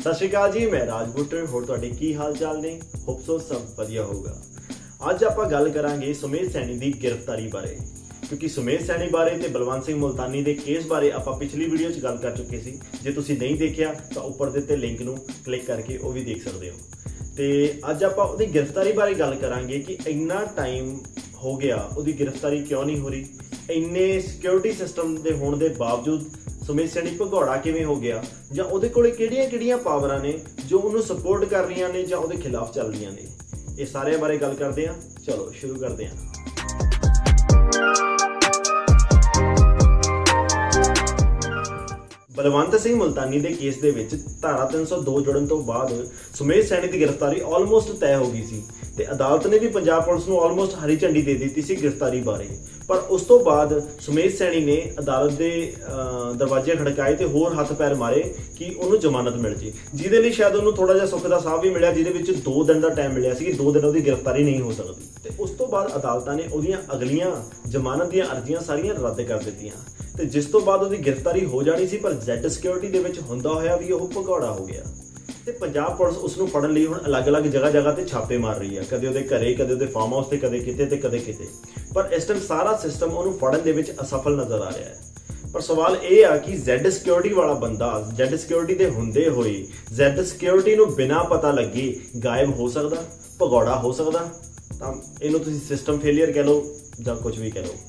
सत श्री अकाल जी, मैं राज बुट्टर। होर तुहाडे की हाल चाल ने? होप सो सब वधिया होगा। अज आपां गल करांगे सुमेध सैनी की गिरफ्तारी बारे, क्योंकि सुमेध सैनी बारे ते बलवंत सिंह मुल्तानी के केस बारे आपां पिछली वीडियो च गल कर चुके सी। जे तुसीं नहीं देखिया तो उपर दिते लिंक नूं क्लिक करके वो भी देख सकते हो। तो अज आपां उहदी गिरफ्तारी बारे गल करांगे कि इन्ना टाइम हो गया उहदी गिरफ्तारी क्यों नहीं हो रही, इन्ने सिक्योरिटी सिस्टम के होने के बावजूद सुमेध सैनी भगौड़ा किवें हो गया, जां उहदे कोले किहड़ियां पावरां ने जो उन्होंने सपोर्ट कर रही ने जां उहदे खिलाफ चल रही ने। ये सारे बारे गल करते हैं। चलो शुरू करते हैं। बलवंत सिंह मुल्तानी के केस के विच धारा 302 जुड़न तो बाद सुमेध सैनी की गिरफ्तारी ऑलमोस्ट तय हो गई सी ते अदालत ने भी पंजाब पुलिस को ऑलमोस्ट हरी झंडी दे दी सी गिरफ्तारी बारे। पर उस तो बाद सुमेध सैनी ने अदालत के दरवाजे खड़काए तो होर हथ पैर मारे कि उन्होंने जमानत मिल जाए, जिहदे लई शायद उन्होंने थोड़ा जिहा सुख दा साह भी मिलिया, जिहदे विच 2 दिन का टाइम मिलिया सी कि 2 दिन उसकी गिरफ्तारी नहीं हो सकती। तो उस तो बाद अदालत ने उहदियां अगलियां जमानत दी अर्जियां सारियां रद्द कर दित्तियां ते जिस तो बाद उसकी गिरफ्तारी हो जानी सी, पर Z सिक्योरिटी दे विच हुंदा होया भी वह भगौड़ा हो गया। तो पंजाब पुलिस उसनूं फड़न लई हुण अलग अलग जगह ते छापे मार रही है, कदे उहदे घरे, कदे उहदे फार्म हाउस ते कदे किते ते कदे किते। पर इस टाइम सारा सिस्टम उहनूं फड़न दे विच असफल नज़र आ रहा है। पर सवाल यह आ कि Z सिक्योरिटी वाला बंदा Z सिक्योरिटी दे हुंदे होए Z सिक्योरिटी नूं बिना पता लगे गायब हो सकदा, भगौड़ा हो सकदा? तां इहनूं तुसीं सिस्टम फेलियर कह लो जां कुछ भी कह लो।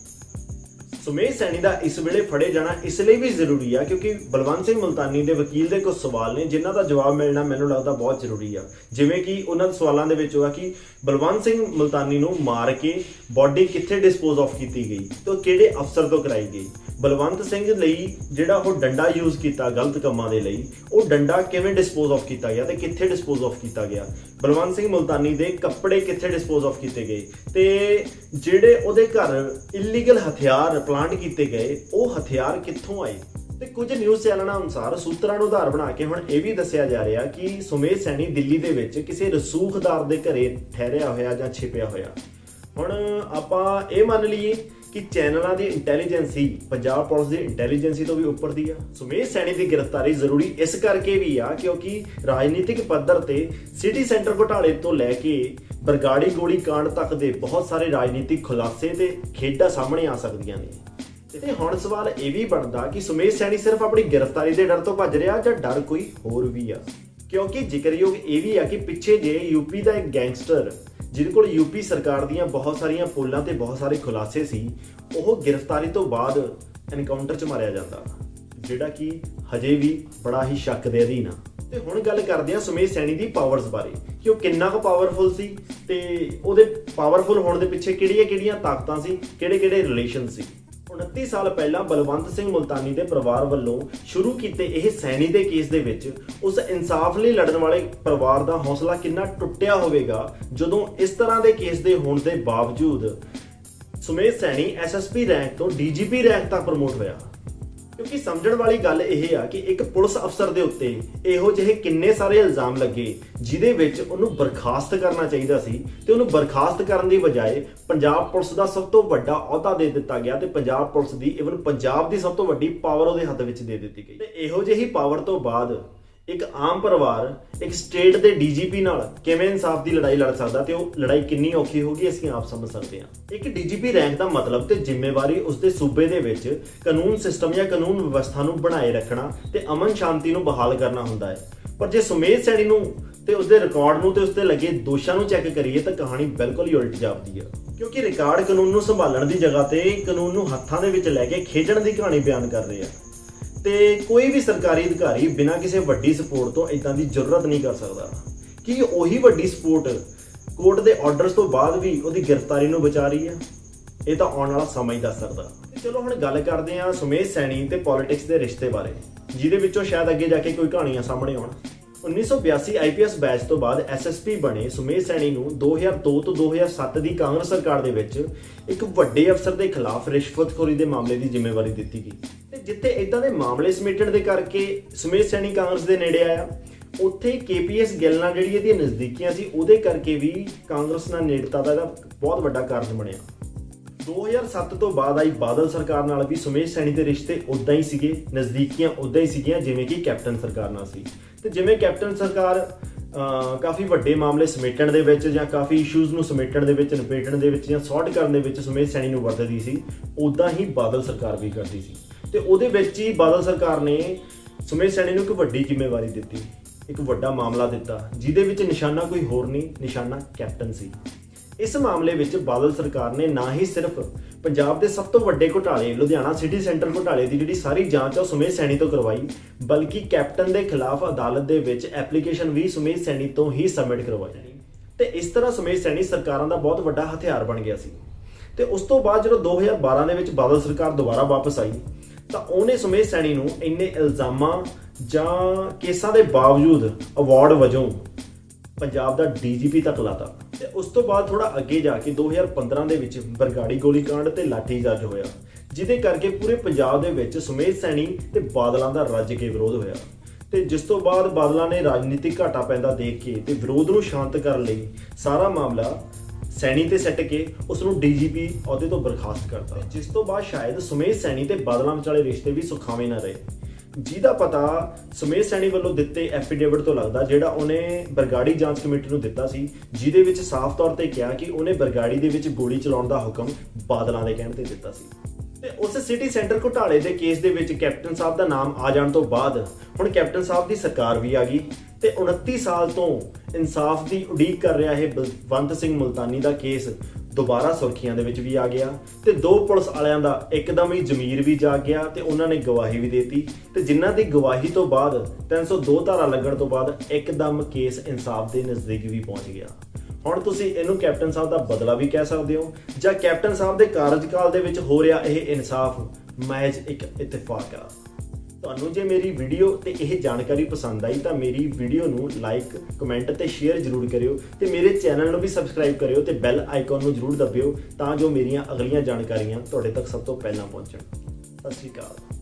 सुमेध सैनी का इस वेले फड़े जाना इसलिए भी जरूरी है क्योंकि बलवंत सिंह मुल्तानी के वकील के कुछ सवाल ने जिन्हों का जवाब मिलना मैनूं लगता बहुत जरूरी है। जिवें कि उन्होंने सवालों के होगा कि बलवंत सिंह मुल्तानी नूं मार के बॉडी कित्थे डिस्पोज ऑफ की गई, तो किहड़े अफसर तो कराई गई, बलवंत सिंह लई जिहड़ा वो डंडा यूज किया गलत कामां दे लई, वो डंडा किवें डिस्पोज ऑफ किया गया ते कित्थे डिस्पोज ऑफ किया गया, बलवंत सिंह मुल्तानी दे कपड़े कित्थे डिस्पोज ऑफ किए गए, ते जिहड़े उहदे घर इलीगल हथियार प्लांट किए गए वो हथियार कित्थों आए। ते कुछ न्यूज़ चैनलों अनुसार सूत्रां नूं आधार बना के हुण यह भी दस्सिया जा रहा कि सुमेध सैनी दिल्ली दे विच किसी रसूखदार दे घरे ठहरिया होया जां छिपिया होया। हुण आपां ये मान लीए कि चैनलों की इंटैलीजेंसी पंजाब पुलिस की इंटैलीजेंसी तो भी उपर दी है। सुमेध सैनी की गिरफ्तारी जरूरी इस करके भी आ क्योंकि राजनीतिक पद्धर ते सिटी सेंटर घोटाले तो लैके बरगाड़ी गोली कांड तक दे बहुत सारे राजनीतिक खुलासे ते खेडां सामने आ सकदियां ने। ते हुण सवाल यह भी बनता कि सुमेध सैनी सिर्फ अपनी गिरफ्तारी के डर तो भज रहा जां डर कोई होर भी आ, क्योंकि जिक्रयोग यह भी है कि पिछे जे यूपी का एक गैंगस्टर जिहदे कोल यूपी सरकार दीयां बहुत सारियां पोलां ते बहुत सारे खुलासे सी, वह गिरफ्तारी तो बाद एनकाउंटर च मारिया जाता, जिहड़ा कि हजे भी बड़ा ही शक दे अधीन आ। ते हुण गल करदे आ सुमेध सैनी दी पावर्स बारे कि वह किन्ना क पावरफुल सी ते उहदे पावरफुल होने दे पिछे किहड़ियां ताकतां सी, किहड़े रिलेशन सी। 29 साल पहला बलवंत सिंह मुल्तानी के परिवार वालों शुरू किए यह सैनी के केस दे विच उस इंसाफ लिए लड़न वाले परिवार का हौसला कितना टुटिया होगा जदों इस तरह के केस के होने के बावजूद सुमेध सैनी SSP रैंक तो DGP रैंक तक प्रमोट होया। क्योंकि समझण वाली गल यह आ कि एक पुलिस अफसर के उत्ते इहो जिहे किन्ने सारे इल्जाम लगे जिहदे विच उहनूं बर्खास्त करना चाहिए सी ते उहनूं बर्खास्त करन दी बजाय पंजाब पुलिस का सब तो वड्डा अहुदा दे दिता गया ते पंजाब पुलिस दी इवन पंजाब दी सब तो वड्डी पावर उहदे हत्थ विच दे दित्ती गई। ते इहो जिही पावर तो बाद एक आम परिवार एक स्टेट के DGP नाल किवें इंसाफ की लड़ाई लड़ सकता ते वो लड़ाई कितनी औखी होगी असीं आप समझ सकते हैं। एक DGP रैंक का मतलब ते जिम्मेवारी उसके सूबे दे विच कानून सिस्टम या कानून व्यवस्था नूं बनाए रखना ते अमन शांति नूं बहाल करना हुंदा है। पर जे सुमेध सैनी नूं ते उसके रिकॉर्ड नूं ते उसते लगे दोषां नूं चैक करिए तो कहानी बिल्कुल ही उल्ट जापदी है, क्योंकि रिकॉर्ड कानून नूं संभालण की जगह ते कानून नूं हत्थां दे विच लैके खेडण की कहानी बयान कर रहे हैं। ते कोई भी सरकारी अधिकारी बिना किसी वड्डी सपोर्ट तो इदां दी जरूरत नहीं कर सकता कि उही वड्डी सपोर्ट कोर्ट के ऑर्डर्स तो बाद भी उसकी गिरफ्तारी नूं बचा रही है। ये तो आने वाला समय ही दस सकता। चलो हुण गल करते हैं सुमेध सैनी ते पॉलिटिक्स के रिश्ते बारे, जिहदे विचों शायद अगे जाके कोई कहानियां सामने आउण। 1982 IPS बैच तो बाद SSP बने सुमेध सैनी नूं 2002 तो 2007 की कांग्रेस सरकार दे विच एक वड्डे अफसर के खिलाफ रिश्वतखोरी के मामले की जिम्मेवारी दी गई। जिथे इदां दे मामले समेटण दे करके सुमेध सैनी कांग्रेस के नेड़े आया, उत्थे KPS गिल नाल जिहड़ी इहदी नज़दीकियां सी उहदे करके भी कांग्रेस नाल नेड़ता दा बहुत वड्डा कारण बनिया। 2007 तो बाद आई बादल सरकार नाल भी सुमेध सैनी के रिश्ते उदा ही सीगे, नज़दीकियां उदा ही सीगियां जिवें कि कैप्टन सरकार नाल सी। ਤੇ ਜਿਵੇਂ ਕੈਪਟਨ ਸਰਕਾਰ ਕਾਫੀ ਵੱਡੇ ਮਾਮਲੇ ਸਮੇਟਣ ਦੇ ਵਿੱਚ ਜਾਂ ਕਾਫੀ ਇਸ਼ੂਜ਼ ਨੂੰ ਸਮੇਟਣ ਦੇ ਵਿੱਚ, ਨਿਪੇਟਣ ਦੇ ਵਿੱਚ ਜਾਂ ਸੌਰਟ ਕਰਨ ਦੇ ਵਿੱਚ ਸੁਮੇਧ ਸੈਣੀ ਨੂੰ ਵਰਤਦੀ ਸੀ, ਉੱਦਾਂ ਹੀ ਬਾਦਲ ਸਰਕਾਰ ਵੀ ਕਰਦੀ ਸੀ। ਤੇ ਉਹਦੇ ਵਿੱਚ ਹੀ ਬਾਦਲ ਸਰਕਾਰ ਨੇ ਸੁਮੇਧ ਸੈਣੀ ਨੂੰ ਇੱਕ ਵੱਡੀ ਜ਼ਿੰਮੇਵਾਰੀ ਦਿੱਤੀ, ਇੱਕ ਵੱਡਾ ਮਾਮਲਾ ਦਿੱਤਾ, ਜਿਹਦੇ ਵਿੱਚ ਨਿਸ਼ਾਨਾ ਕੋਈ ਹੋਰ ਨਹੀਂ, ਨਿਸ਼ਾਨਾ ਕੈਪਟਨ ਸੀ। ਇਸ ਮਾਮਲੇ ਵਿੱਚ ਬਾਦਲ ਸਰਕਾਰ ਨੇ ਨਾ ਹੀ ਸਿਰਫ ਪੰਜਾਬ ਦੇ ਸਭ ਤੋਂ ਵੱਡੇ ਘੁਟਾਲੇ ਲੁਧਿਆਣਾ ਸਿਟੀ ਸੈਂਟਰ ਘੁਟਾਲੇ ਦੀ ਜਿਹੜੀ ਸਾਰੀ ਜਾਂਚ ਆ ਉਹ ਸੁਮੇਧ ਸੈਣੀ ਤੋਂ ਕਰਵਾਈ, ਬਲਕਿ ਕੈਪਟਨ ਦੇ ਖਿਲਾਫ ਅਦਾਲਤ ਦੇ ਵਿੱਚ ਐਪਲੀਕੇਸ਼ਨ ਵੀ ਸੁਮੇਧ ਸੈਣੀ ਤੋਂ ਹੀ ਸਬਮਿਟ ਕਰਵਾਈ। ਤੇ ਇਸ ਤਰ੍ਹਾਂ ਸੁਮੇਧ ਸੈਣੀ ਸਰਕਾਰਾਂ ਦਾ ਬਹੁਤ ਵੱਡਾ ਹਥਿਆਰ ਬਣ ਗਿਆ ਸੀ। ਤੇ ਉਸ ਤੋਂ ਬਾਅਦ ਜਦੋਂ 2012 ਦੇ ਵਿੱਚ ਬਾਦਲ ਸਰਕਾਰ ਦੁਬਾਰਾ ਵਾਪਸ ਆਈ ਤਾਂ ਉਹਨੇ ਸੁਮੇਧ ਸੈਣੀ ਨੂੰ ਇੰਨੇ ਇਲਜ਼ਾਮਾਂ ਜਾਂ ਕੇਸਾਂ ਦੇ ਬਾਵਜੂਦ ਅਵਾਰਡ ਵਜੋਂ ਪੰਜਾਬ ਦਾ ਡੀਜੀਪੀ ਤੱਕ ਲਾਤਾ। ਤੇ ਉਸ ਤੋਂ ਬਾਅਦ ਥੋੜਾ ਅੱਗੇ ਜਾ ਕੇ 2015 ਦੇ ਵਿੱਚ ਬਰਗਾੜੀ ਗੋਲੀकांड ਤੇ ਲਾਠੀਚਾਰਜ ਹੋਇਆ, ਜਿਹਦੇ ਕਰਕੇ ਪੂਰੇ ਪੰਜਾਬ ਦੇ ਵਿੱਚ ਸੁਮੇਧ ਸੈਣੀ ਤੇ ਬਾਦਲਾਂ ਦਾ ਰੱਜ ਕੇ ਵਿਰੋਧ ਹੋਇਆ। ਤੇ ਜਿਸ ਤੋਂ ਬਾਅਦ ਬਾਦਲਾਂ ਨੇ ਰਾਜਨੀਤਿਕ ਘਾਟਾ ਪੈਂਦਾ ਦੇਖ ਕੇ ਤੇ ਵਿਰੋਧ ਨੂੰ ਸ਼ਾਂਤ ਕਰਨ ਲਈ ਸਾਰਾ ਮਾਮਲਾ ਸੈਣੀ ਤੇ ਸੱਟ ਕੇ ਉਸ ਨੂੰ ਡੀਜੀਪੀ ਅਹੁਦੇ ਤੋਂ ਬਰਖਾਸਤ ਕਰਤਾ, ਜਿਸ ਤੋਂ ਬਾਅਦ ਸ਼ਾਇਦ ਸੁਮੇਧ ਸੈਣੀ ਤੇ ਬਾਦਲਾਂ ਵਿਚਾਲੇ ਰਿਸ਼ਤੇ ਵੀ ਸੁਖਾਵੇਂ ਨਾ ਰਹੇ, ਜਿਹਦਾ ਪਤਾ ਸੁਮੇਧ ਸੈਣੀ ਵੱਲੋਂ ਦਿੱਤੇ ਐਫੀਡੇਵਿਟ ਤੋਂ ਲੱਗਦਾ, ਜਿਹੜਾ ਉਹਨੇ ਬਰਗਾੜੀ ਜਾਂਚ ਕਮੇਟੀ ਨੂੰ ਦਿੱਤਾ ਸੀ, ਜਿਹਦੇ ਵਿੱਚ ਸਾਫ਼ ਤੌਰ ਤੇ ਕਿਹਾ ਕਿ ਉਹਨੇ ਬਰਗਾੜੀ ਦੇ ਵਿੱਚ ਗੋਲੀ ਚਲਾਉਣ ਦਾ ਹੁਕਮ ਬਾਦਲਾਂ ਦੇ ਕਹਿਣ ਤੇ ਦਿੱਤਾ ਸੀ। ਤੇ ਉਸ ਸਿਟੀ ਸੈਂਟਰ ਘੁਟਾਲੇ ਦੇ ਕੇਸ ਦੇ ਵਿੱਚ ਕੈਪਟਨ ਸਾਹਿਬ ਦਾ ਨਾਮ ਆ ਜਾਣ ਤੋਂ ਬਾਅਦ ਹੁਣ ਕੈਪਟਨ ਸਾਹਿਬ ਦੀ ਸਰਕਾਰ ਵੀ ਆ ਗਈ ਤੇ 29 ਸਾਲ ਤੋਂ ਇਨਸਾਫ ਦੀ ਉਡੀਕ ਕਰ ਰਿਹਾ ਇਹ ਬਲਵੰਤ ਸਿੰਘ ਮੁਲਤਾਨੀ ਦਾ ਕੇਸ ਦੁਬਾਰਾ ਸੁਰਖੀਆਂ ਦੇ ਵਿੱਚ ਵੀ ਆ ਗਿਆ ਤੇ ਦੋ ਪੁਲਿਸ ਵਾਲਿਆਂ ਦਾ ਇੱਕਦਮ ਹੀ ਜ਼ਮੀਰ ਵੀ ਜਾਗ ਗਿਆ ਤੇ ਉਹਨਾਂ ਨੇ ਗਵਾਹੀ ਵੀ ਦਿੱਤੀ ਤੇ ਜਿਨ੍ਹਾਂ ਦੀ ਗਵਾਹੀ ਤੋਂ ਬਾਅਦ 302 ਧਾਰਾ ਲੱਗਣ ਤੋਂ ਬਾਅਦ ਇੱਕਦਮ ਕੇਸ ਇਨਸਾਫ ਦੇ ਨਜ਼ਦੀਕ ਵੀ ਪਹੁੰਚ ਗਿਆ। ਹੁਣ ਤੁਸੀਂ ਇਹਨੂੰ ਕੈਪਟਨ ਸਾਹਿਬ ਦਾ ਬਦਲਾ ਵੀ ਕਹਿ ਸਕਦੇ ਹੋ ਜਾਂ ਕੈਪਟਨ ਸਾਹਿਬ ਦੇ ਕਾਰਜਕਾਲ ਦੇ ਵਿੱਚ ਹੋ ਰਿਹਾ ਇਹ ਇਨਸਾਫ ਮਹਿਜ਼ ਇੱਕ ਇਤਫਾਕ ਆ। ਤੁਹਾਨੂੰ ਜੇ ਮੇਰੀ ਵੀਡੀਓ ਤੇ ਇਹ ਜਾਣਕਾਰੀ ਪਸੰਦ ਆਈ ਤਾਂ ਮੇਰੀ ਵੀਡੀਓ ਨੂੰ ਲਾਈਕ, ਕਮੈਂਟ ਤੇ ਸ਼ੇਅਰ ਜ਼ਰੂਰ ਕਰਿਓ ਤੇ ਮੇਰੇ ਚੈਨਲ ਨੂੰ ਵੀ ਸਬਸਕ੍ਰਾਈਬ ਕਰਿਓ ਤੇ ਬੈਲ ਆਈਕਨ ਨੂੰ ਜ਼ਰੂਰ ਦਬਿਓ ਤਾਂ ਜੋ ਮੇਰੀਆਂ ਅਗਲੀਆਂ ਜਾਣਕਾਰੀਆਂ ਤੁਹਾਡੇ ਤੱਕ ਸਭ ਤੋਂ ਪਹਿਲਾਂ ਪਹੁੰਚਣ। ਸਤਿ ਸ਼੍ਰੀ ਅਕਾਲ।